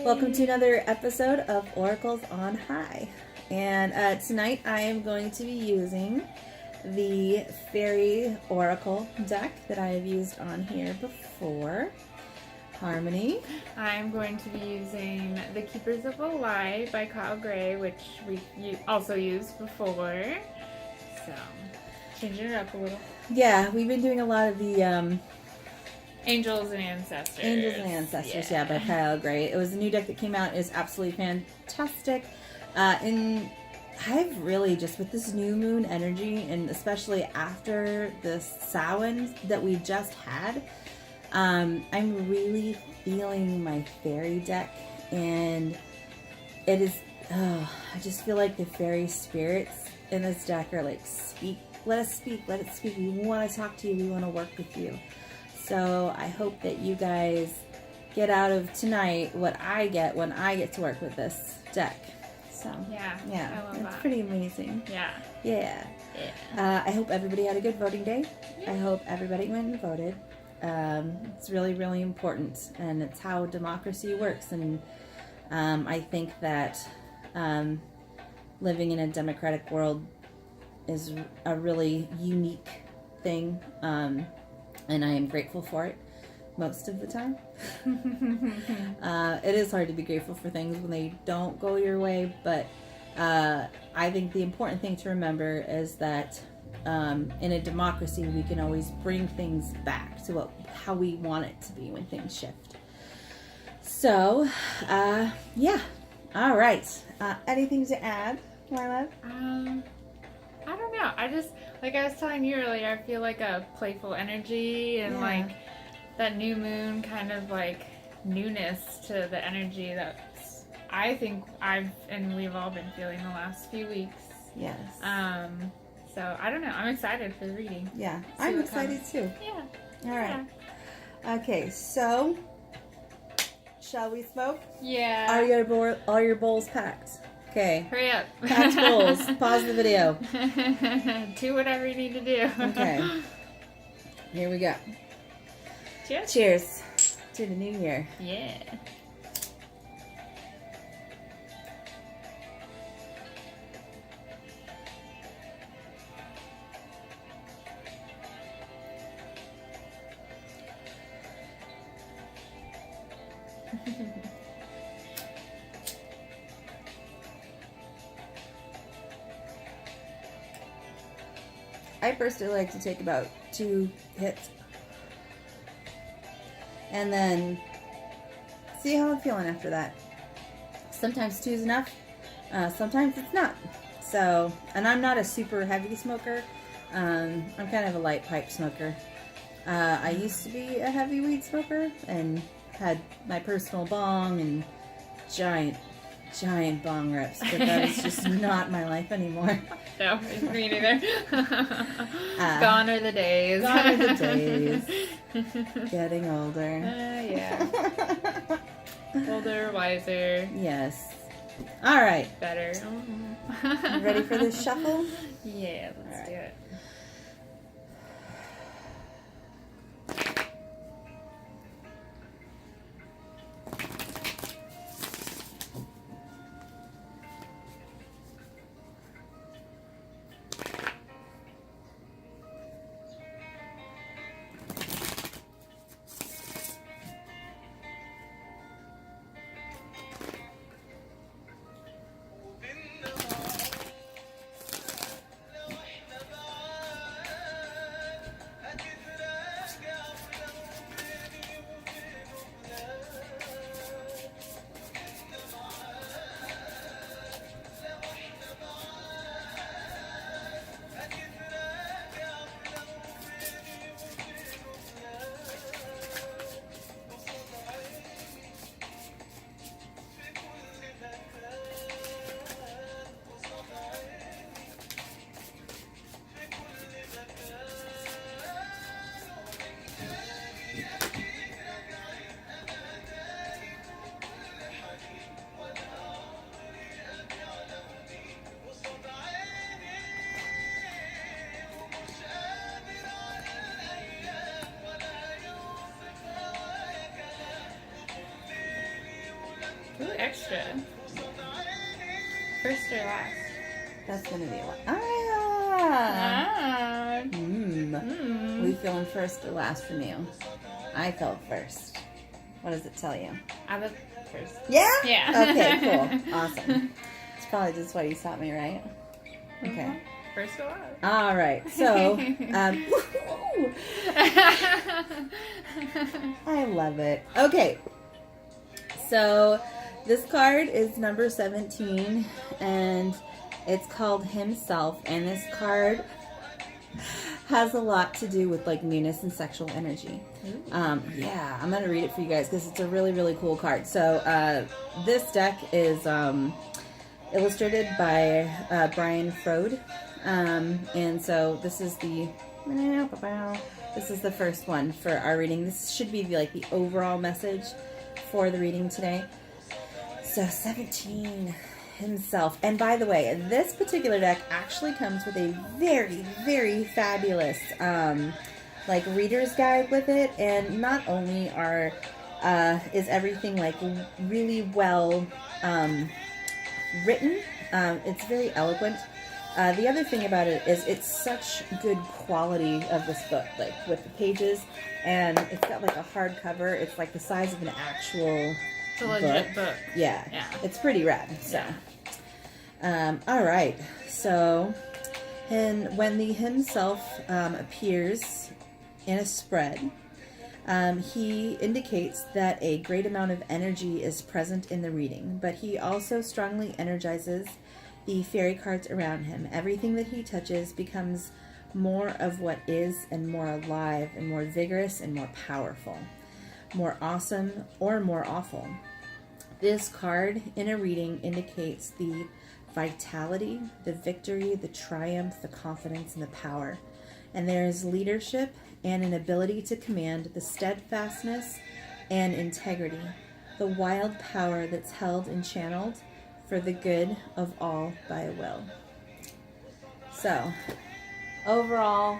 Welcome to another episode of Oracles on High. And tonight I am going to be using the Faries Oracle Deck that I have used on here before. Harmony. I'm going to be using The Keepers of the Light by Kyle Gray, which we also used before. So, changing it up a little. Yeah, we've been doing a lot of the Angels and Ancestors. Angels and Ancestors, yeah, by Kyle Gray. It was a new deck that came out. It is absolutely fantastic. And I've really just, with this new moon energy, and especially after the Samhain that we just had, I'm really feeling my fairy deck, and it is, I just feel like the fairy spirits in this deck are like, let us speak, let it speak. We want to talk to you, we want to work with you. So I hope that you guys get out of tonight what I get when I get to work with this deck. So yeah, I love that. It's pretty amazing. Yeah. I hope everybody had a good voting day. Yeah. I hope everybody went and voted. It's really, really important, and it's how democracy works. And I think that living in a democratic world is a really unique thing. And I am grateful for it most of the time. It is hard to be grateful for things when they don't go your way, but I think the important thing to remember is that in a democracy, we can always bring things back to how we want it to be when things shift. So, yeah. All right. Anything to add, my love? I don't know. I just, like I was telling you earlier, I feel like a playful energy and like that new moon kind of like newness to the energy that I think we've all been feeling the last few weeks. Yes. So I don't know. I'm excited for the reading. Yeah, I'm excited too. Yeah. All right. Yeah. Okay, so shall we smoke? Yeah. Are your bowls packed? Okay. Hurry up. Packed bowls. Pause the video. Do whatever you need to do. Okay. Here we go. Cheers. Cheers to the new year. Yeah. I personally like to take about 2 hits and then see how I'm feeling after that. Sometimes 2 is enough, sometimes it's not. So, and I'm not a super heavy smoker. I'm kind of a light pipe smoker. I used to be a heavy weed smoker and had my personal bong and giant bong rips, but that is just not my life anymore. No, me neither. Gone are the days. Gone are the days. Getting older. Yeah. Older, wiser. Yes. All right. Better. You ready for this shuffle? Yeah, let's do it. Ooh, extra. First or last? That's gonna be one. We feeling first or last from you? I felt first. What does it tell you? I was first. Yeah? Yeah. Okay, cool. Awesome. It's probably just why you stopped me, right? Okay. First or last? All right. So, I love it. Okay. So, this card is number 17, and it's called Himself, and this card has a lot to do with like newness and sexual energy. Yeah, I'm gonna read it for you guys because it's a really, really cool card. So this deck is illustrated by Brian Froud, and so this is the first one for our reading. This should be like the overall message for the reading today. So 17. Himself. And by the way, this particular deck actually comes with a very, very fabulous like reader's guide with it, and not only is everything like really well written, it's very eloquent. The other thing about it is it's such good quality of this book, like with the pages, and it's got like a hardcover. It's like the size of an actual It's a legit book. Yeah. It's pretty rad. So, all right. So, and when the Himself appears in a spread, he indicates that a great amount of energy is present in the reading, but he also strongly energizes the fairy cards around him. Everything that he touches becomes more of what is, and more alive, and more vigorous, and more powerful, more awesome, or more awful. This card in a reading indicates the vitality, the victory, the triumph, the confidence, and the power. And there is leadership and an ability to command, the steadfastness and integrity, the wild power that's held and channeled for the good of all by a will. So, overall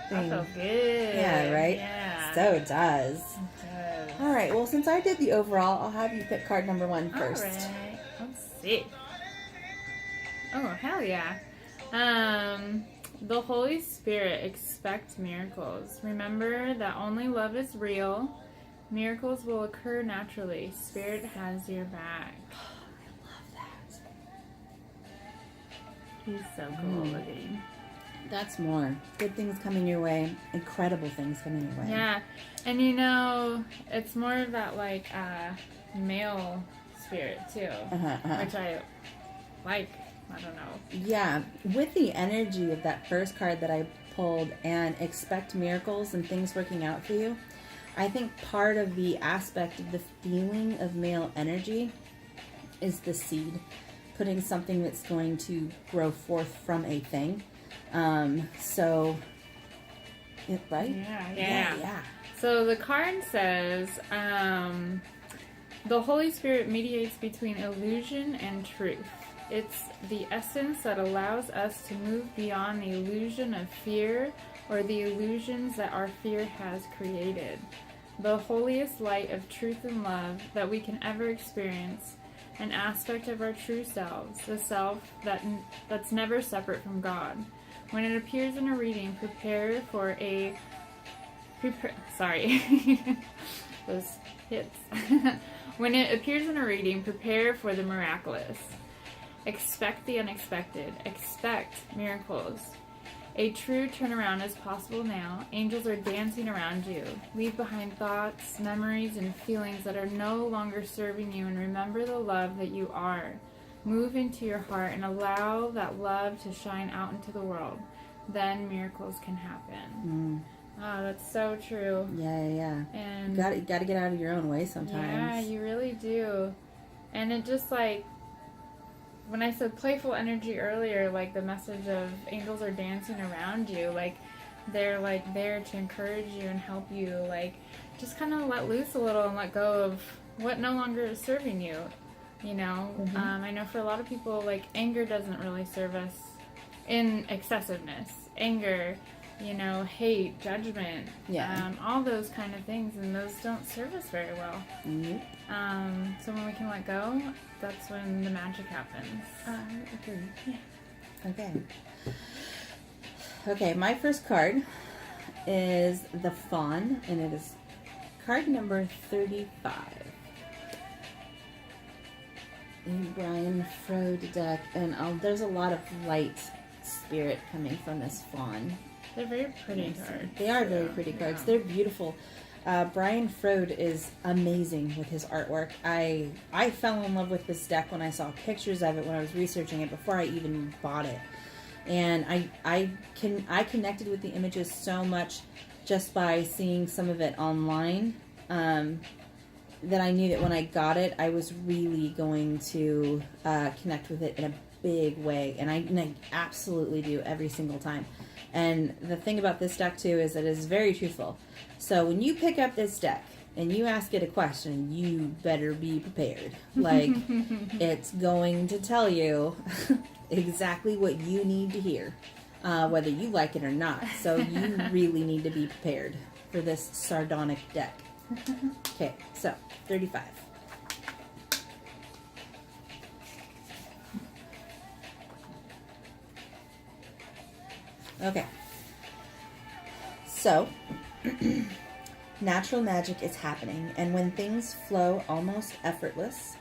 thing. I feel good. Yeah, right? Yeah. So it does. It does. All right, well, since I did the overall, I'll have you pick card number 1 first. All right. Let's see. Oh, hell yeah. The Holy Spirit expects miracles. Remember that only love is real. Miracles will occur naturally. Spirit has your back. I love that. He's so cool looking. That's more. Good things coming your way. Incredible things coming your way. Yeah. And you know, it's more of that like male spirit too. Which I like. I don't know. Yeah. With the energy of that first card that I pulled and expect miracles and things working out for you, I think part of the aspect of the feeling of male energy is the seed. Putting something that's going to grow forth from a thing. So, right? Yeah. So the card says, the Holy Spirit mediates between illusion and truth. It's the essence that allows us to move beyond the illusion of fear or the illusions that our fear has created. The holiest light of truth and love that we can ever experience, an aspect of our true selves, the self that's never separate from God. When it appears in a reading, those hits. When it appears in a reading, prepare for the miraculous. Expect the unexpected. Expect miracles. A true turnaround is possible now. Angels are dancing around you. Leave behind thoughts, memories, and feelings that are no longer serving you, and remember the love that you are. Move into your heart and allow that love to shine out into the world. Then miracles can happen. Oh, that's so true. Yeah. And you gotta get out of your own way sometimes. Yeah, you really do. And it just like, when I said playful energy earlier, like the message of angels are dancing around you, like they're like there to encourage you and help you, like just kind of let loose a little and let go of what no longer is serving you, you know. I know for a lot of people, like anger doesn't really serve us in excessiveness. Anger hate, judgment, Yeah. all those kind of things, and those don't serve us very well. Nope. So when we can let go, that's when the magic happens. Okay. Yeah. Okay. Okay, my first card is the Fawn, and it is card number 35. In Brian Froud deck, and there's a lot of light spirit coming from this Fawn. They're very pretty cards. They are very pretty cards. Yeah. They're beautiful. Brian Froud is amazing with his artwork. I fell in love with this deck when I saw pictures of it when I was researching it before I even bought it. And I connected with the images so much just by seeing some of it online, that I knew that when I got it, I was really going to connect with it in a big way. And I absolutely do every single time. And the thing about this deck, too, is that it is very truthful. So when you pick up this deck and you ask it a question, you better be prepared. Like, it's going to tell you exactly what you need to hear, whether you like it or not. So you really need to be prepared for this sardonic deck. Okay, so 35. Okay. So, natural magic is happening, and when things flow almost effortless,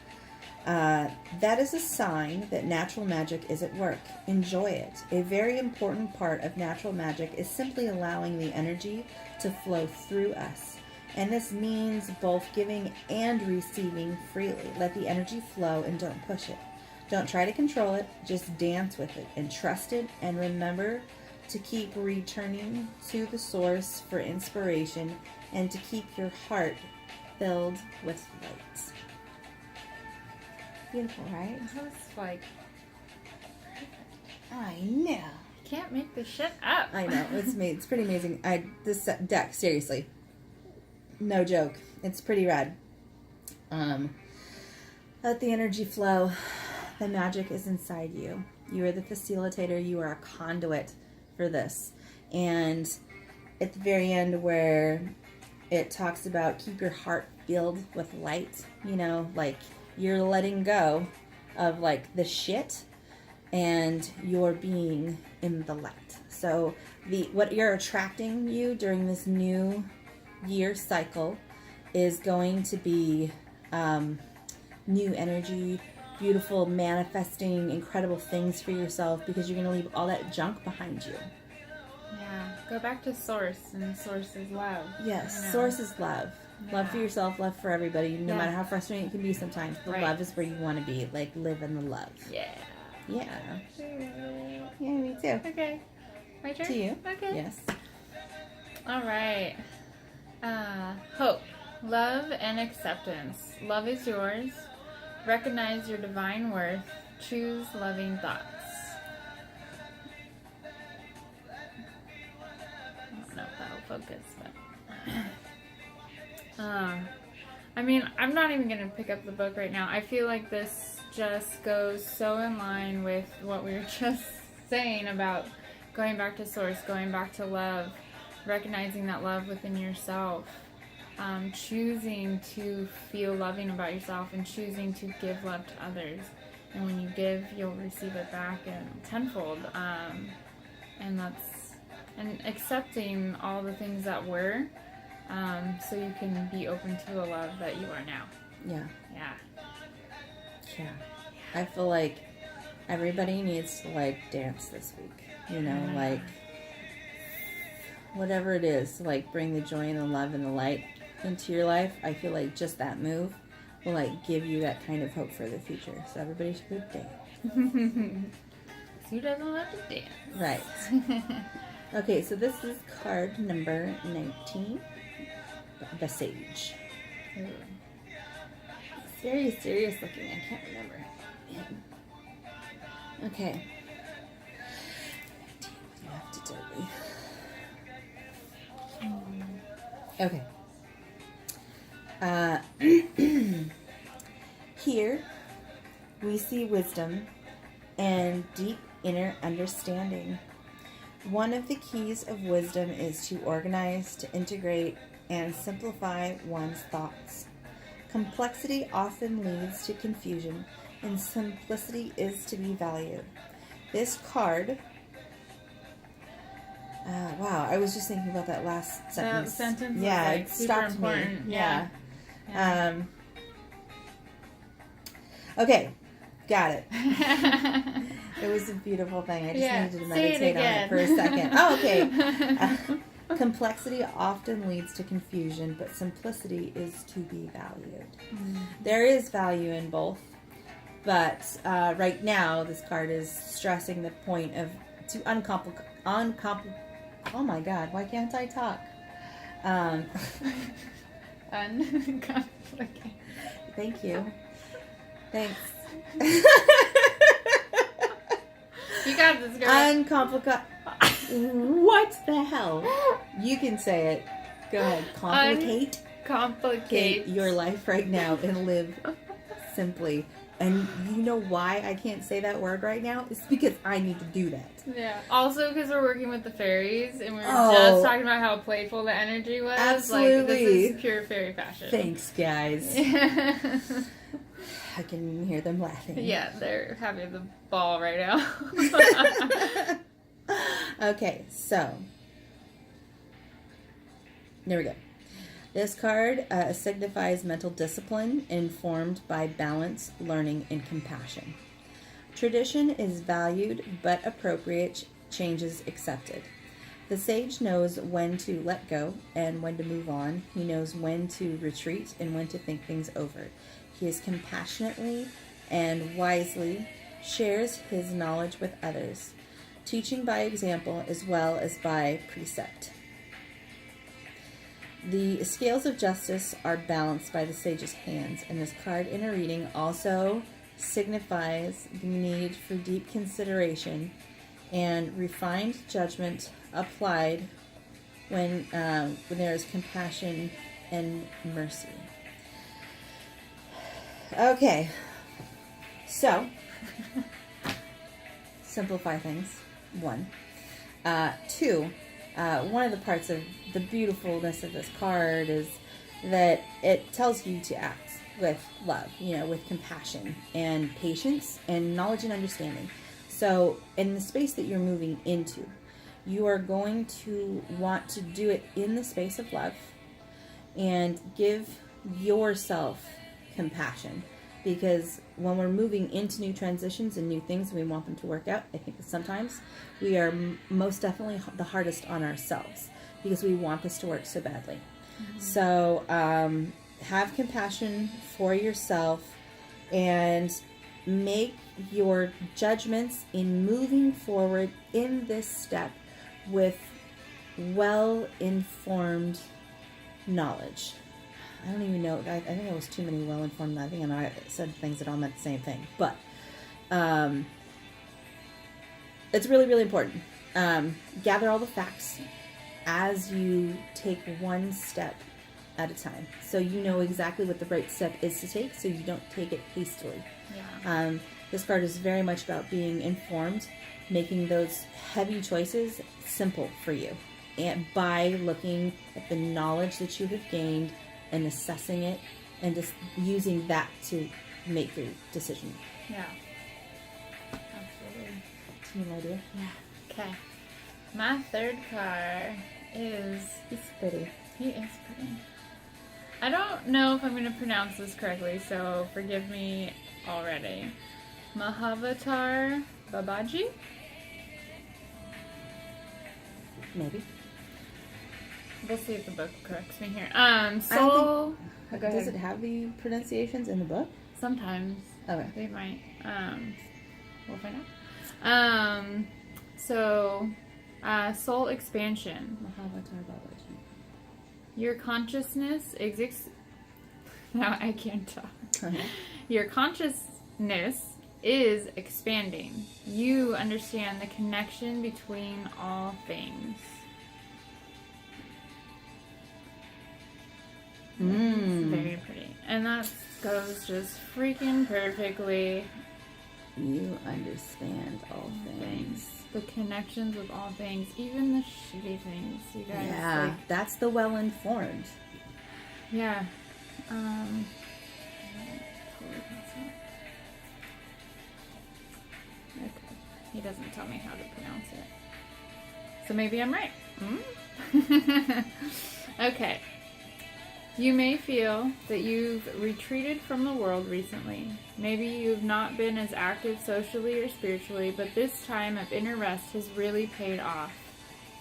that is a sign that natural magic is at work. Enjoy it. A very important part of natural magic is simply allowing the energy to flow through us. And this means both giving and receiving freely. Let the energy flow and don't push it. Don't try to control it. Just dance with it and trust it. And remember to keep returning to the source for inspiration and to keep your heart filled with light. Beautiful, right? That was like, I know. can't make this shit up. I know. It's pretty amazing. This deck, seriously. No joke. It's pretty rad. Let the energy flow. The magic is inside you. You are the facilitator. You are a conduit for this. And at the very end where it talks about keep your heart filled with light, like you're letting go of like the shit and you're being in the light. So what you're attracting you during this new year cycle is going to be new energy, beautiful, manifesting incredible things for yourself, because you're going to leave all that junk behind you. Yeah, go back to source, and source is love. Yes, source is love. Yeah. Love for yourself, love for everybody, no matter how frustrating it can be sometimes. The Right. love is where you want to be, like live in the love. Yeah. Yeah. Yeah, me too. Okay. My turn? To you. Okay. Yes. All right. Hope, love, and acceptance. Love is yours. Recognize your divine worth. Choose loving thoughts. I don't know if that'll focus, but I'm not even gonna pick up the book right now. I feel like this just goes so in line with what we were just saying about going back to source, going back to love, recognizing that love within yourself, choosing to feel loving about yourself, and choosing to give love to others. And when you give, you'll receive it back in tenfold. And accepting all the things that were, so you can be open to the love that you are now. Yeah. Yeah. Yeah. I feel like everybody needs to like dance this week. Like whatever it is, like bring the joy and the love and the light into your life. I feel like just that move will like give you that kind of hope for the future. So everybody should go dance. Who doesn't love to dance? Right. Okay, so this is card number 19, the Sage. Ooh. It's very serious looking. I can't remember. Okay. You have to tell me. Okay. Here we see wisdom and deep inner understanding. One of the keys of wisdom is to organize, to integrate, and simplify one's thoughts. Complexity often leads to confusion, and simplicity is to be valued. This card... wow, I was just thinking about that last sentence. That sentence was yeah, like it super stopped important. me. Yeah. Okay, got it. It was a beautiful thing. I just needed to meditate on it for a second. Oh, okay. Complexity often leads to confusion, but simplicity is to be valued. There is value in both, but right now this card is stressing the point of to uncomplicate. Oh my God! Why can't I talk? Uncomplicated. Thank you. Thanks. You got this, girl. Uncomplicate. What the hell? You can say it. Go ahead. Complicate your life right now and live simply. And you know why I can't say that word right now? It's because I need to do that. Yeah. Also, because we're working with the fairies, and we were just talking about how playful the energy was. Absolutely. Like, this is pure fairy fashion. Thanks, guys. I can hear them laughing. Yeah, they're having the ball right now. Okay, so there we go. This card signifies mental discipline informed by balance, learning, and compassion. Tradition is valued, but appropriate changes accepted. The sage knows when to let go and when to move on. He knows when to retreat and when to think things over. He is compassionately and wisely shares his knowledge with others, teaching by example as well as by precept. The scales of justice are balanced by the sage's hands, and this card in a reading also signifies the need for deep consideration and refined judgment applied when there is compassion and mercy. Okay, so simplify things. 1. 2. One of the parts of the beautifulness of this card is that it tells you to act with love, with compassion and patience and knowledge and understanding. So in the space that you're moving into, you are going to want to do it in the space of love and give yourself compassion. Because when we're moving into new transitions and new things, we want them to work out. I think that sometimes we are most definitely the hardest on ourselves because we want this to work so badly. Mm-hmm. So have compassion for yourself and make your judgments in moving forward in this step with well-informed knowledge. I don't even know. I think it was too many well-informed. I think I said things that all meant the same thing. But it's really, really important. Gather all the facts as you take one step at a time. So you know exactly what the right step is to take, so you don't take it hastily. Yeah. This card is very much about being informed, making those heavy choices simple for you, and by looking at the knowledge that you have gained and assessing it, and just using that to make your decision. Yeah. Absolutely. Do you have an idea? Yeah. Okay. My third card is... He's pretty. He is pretty. I don't know if I'm going to pronounce this correctly, so forgive me already. Mahavatar Babaji? Maybe. We'll see if the book corrects me here. Soul... Does it have the pronunciations in the book? Sometimes. Okay. They might. We'll find out. Soul expansion. Mahavatar Babaji. Your consciousness exists... Now I can't talk. Okay. Your consciousness is expanding. You understand the connection between all things. Very pretty. And that goes just freaking perfectly You understand all things. The connections with all things, even the shitty things, you guys. Yeah, like, that's the well-informed. yeah. Okay. He doesn't tell me how to pronounce it. So maybe I'm right. Okay. You may feel that you've retreated from the world recently. Maybe you've not been as active socially or spiritually, but this time of inner rest has really paid off.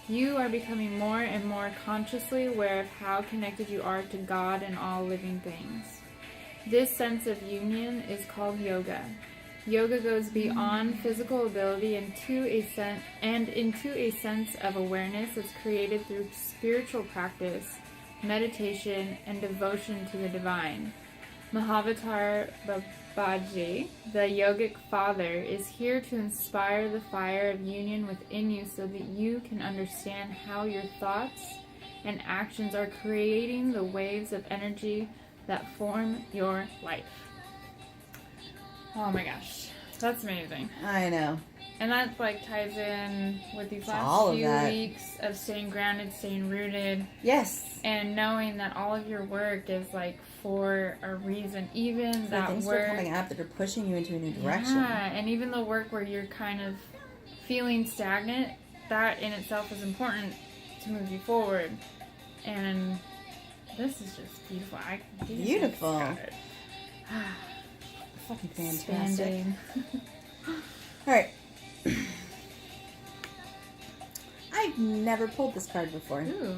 You are becoming more and more consciously aware of how connected you are to God and all living things. This sense of union is called yoga. Yoga goes beyond physical ability into a sense of awareness that's created through spiritual practice, meditation, and devotion to the divine. Mahavatar Babaji, the yogic father, is here to inspire the fire of union within you so that you can understand how your thoughts and actions are creating the waves of energy that form your life. Oh my gosh, that's amazing. I know. And that like ties in with these all last of few that. weeks of staying grounded, staying rooted. Yes. And knowing that all of your work is like for a reason, even that things work are coming up that are pushing you into a new direction. Yeah, and even the work where you're kind of feeling stagnant, that in itself is important to move you forward. And this is just beautiful. Beautiful. Fucking fantastic. All right. I've never pulled this card before. Ooh.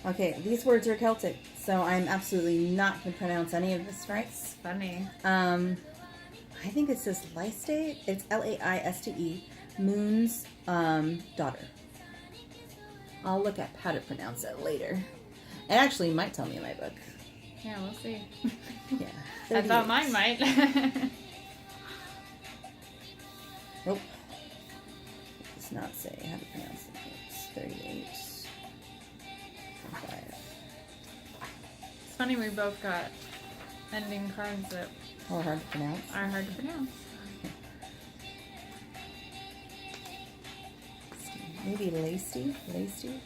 Okay, these words are Celtic, so I'm absolutely not going to pronounce any of this right. It's funny. I think it says Laiste. It's Laiste, Moon's daughter. I'll look at how to pronounce it later. It actually might tell me in my book. Yeah, we'll see. Yeah. I thought mine might. Nope. It does not say how to pronounce it. It's 38. 5. It's funny we both got ending cards that Or hard to pronounce. are hard to pronounce. Maybe Lacey? Lacey?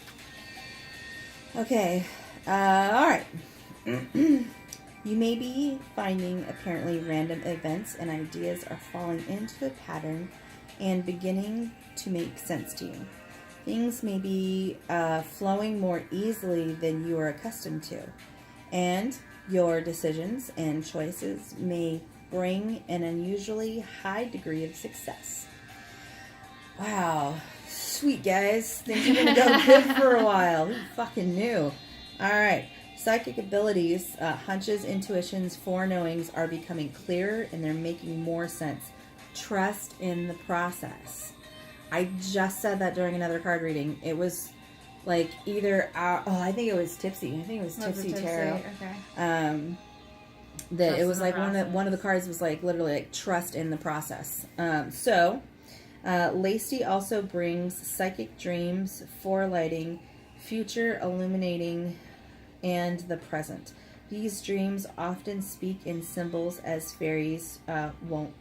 Okay. Alright. You may be finding apparently random events and ideas are falling into a pattern and beginning to make sense to you. Things may be flowing more easily than you are accustomed to. And your decisions and choices may bring an unusually high degree of success. Wow. Sweet, guys. Things are going to go good for a while. Who fucking knew? Alright. Psychic abilities, hunches, intuitions, foreknowings are becoming clearer and they're making more sense. Trust in the process. I just said that during another card reading. It was like either I think it was Tipsy. I think it was Tipsy Tarot. Okay. That it was like one of the cards was like literally like trust in the process. Lacey also brings psychic dreams, forelighting, future illuminating, and the present. These dreams often speak in symbols as fairies are wont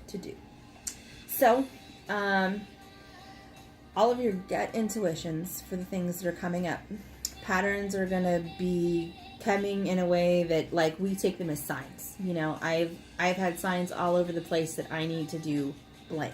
to do. So, all of your gut intuitions for the things that are coming up, patterns are going to be coming in a way that, like, we take them as signs. You know, I've had signs all over the place that I need to do blank.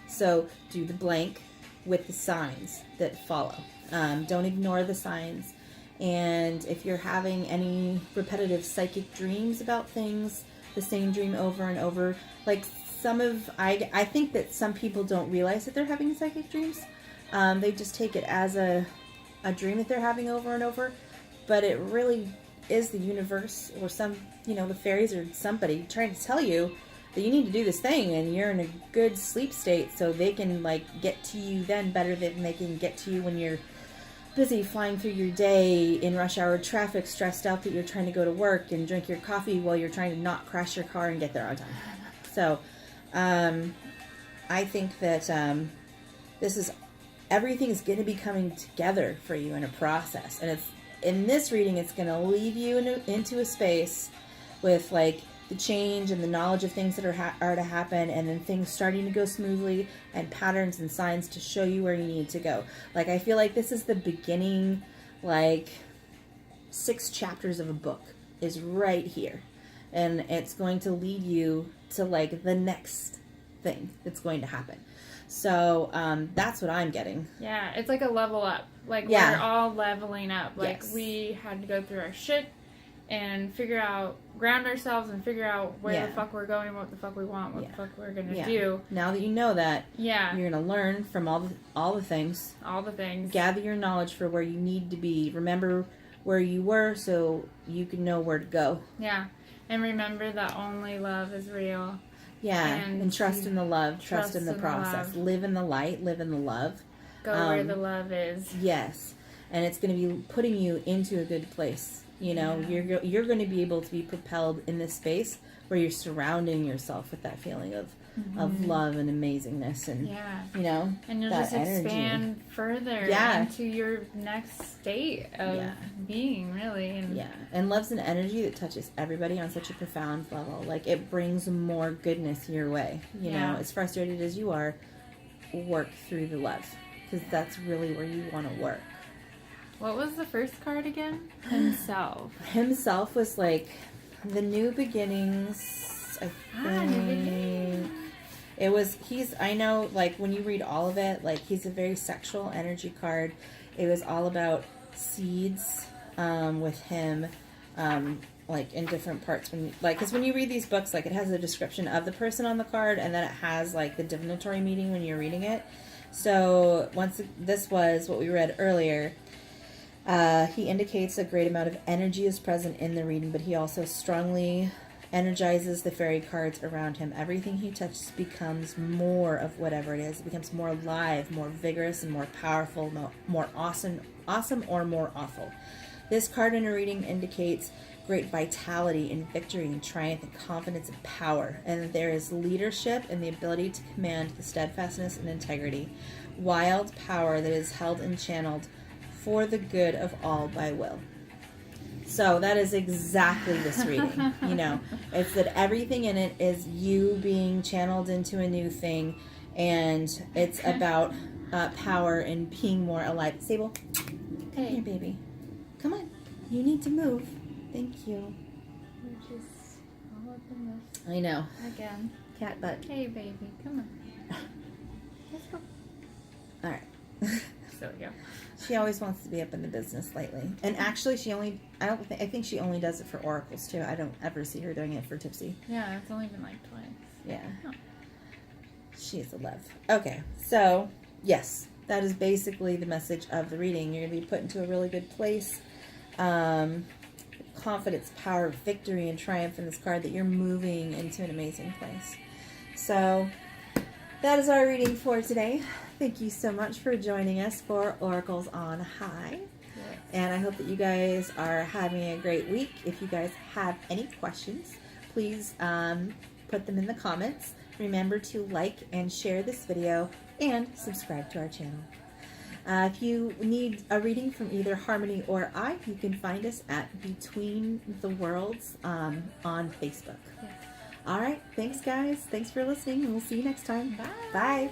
So, do the blank with the signs that follow. Don't ignore the signs. And if you're having any repetitive psychic dreams about things, the same dream over and over, like I think that some people don't realize that they're having psychic dreams. They just take it as a dream that they're having over and over. But it really is the universe or the fairies or somebody trying to tell you that you need to do this thing and you're in a good sleep state so they can, like, get to you then better than they can get to you when you're busy flying through your day in rush hour traffic, stressed out that you're trying to go to work and drink your coffee while you're trying to not crash your car and get there on time. So, I think that everything is going to be coming together for you in a process, and in this reading, it's going to lead you into a space with like the change and the knowledge of things that are to happen, and then things starting to go smoothly, and patterns and signs to show you where you need to go. Like, I feel like this is the beginning, like 6 chapters of a book is right here, and it's going to lead you to like the next thing that's going to happen. So that's what I'm getting. Yeah, it's like a level up. Like, we're all leveling up. Like, we had to go through our shit and ground ourselves and figure out where the fuck we're going, what the fuck we want, what the fuck we're gonna do. Now that you know that, you're gonna learn from all the things. All the things. Gather your knowledge for where you need to be. Remember where you were so you can know where to go. Yeah, and remember that only love is real. Yeah, and trust in the love, trust in the process. Live in the light, live in the love. Go where the love is. Yes, and it's going to be putting you into a good place. You know, you're going to be able to be propelled in this space where you're surrounding yourself with that feeling of love and amazingness, and you know, and you'll just expand further into your next state of being, really. And and love's an energy that touches everybody on such a profound level. Like, it brings more goodness your way. You know, as frustrated as you are, work through the love, because that's really where you want to work. What was the first card again? Himself. Himself was like the new beginnings, I think. New beginnings. It was, I know, like, when you read all of it, like, he's a very sexual energy card. It was all about seeds with him, like, in different parts. Because when you read these books, like, it has a description of the person on the card, and then it has, like, the divinatory meaning when you're reading it. So, this was what we read earlier. He indicates a great amount of energy is present in the reading, but he also strongly energizes the fairy cards around him. Everything he touches becomes more of whatever it is. It becomes more alive, more vigorous, and more powerful, more awesome, or more awful. This card in a reading indicates great vitality and victory and triumph and confidence and power, and that there is leadership and the ability to command the steadfastness and integrity, wild power that is held and channeled for the good of all by will. So that is exactly this reading. You know, it's that everything in it is you being channeled into a new thing, and it's about power and being more alive. Sable, come here, baby. Come on. You need to move. Thank you. We're just all up in this. I know. Again. Cat butt. Hey, baby. Come on. Let's go. All right. So, yeah. She always wants to be up in the business lately. And actually, I think she only does it for oracles, too. I don't ever see her doing it for Tipsy. Yeah, it's only been like twice. Yeah. Oh. She's a love. Okay, so, yes, that is basically the message of the reading. You're going to be put into a really good place. Confidence, power, victory, and triumph in this card, that you're moving into an amazing place. So, that is our reading for today. Thank you so much for joining us for Oracles on High. Yes. And I hope that you guys are having a great week. If you guys have any questions, please put them in the comments. Remember to like and share this video and subscribe to our channel. If you need a reading from either Harmony or I, you can find us at Between the Worlds on Facebook. Yes. All right. Thanks, guys. Thanks for listening, and we'll see you next time. Bye. Bye.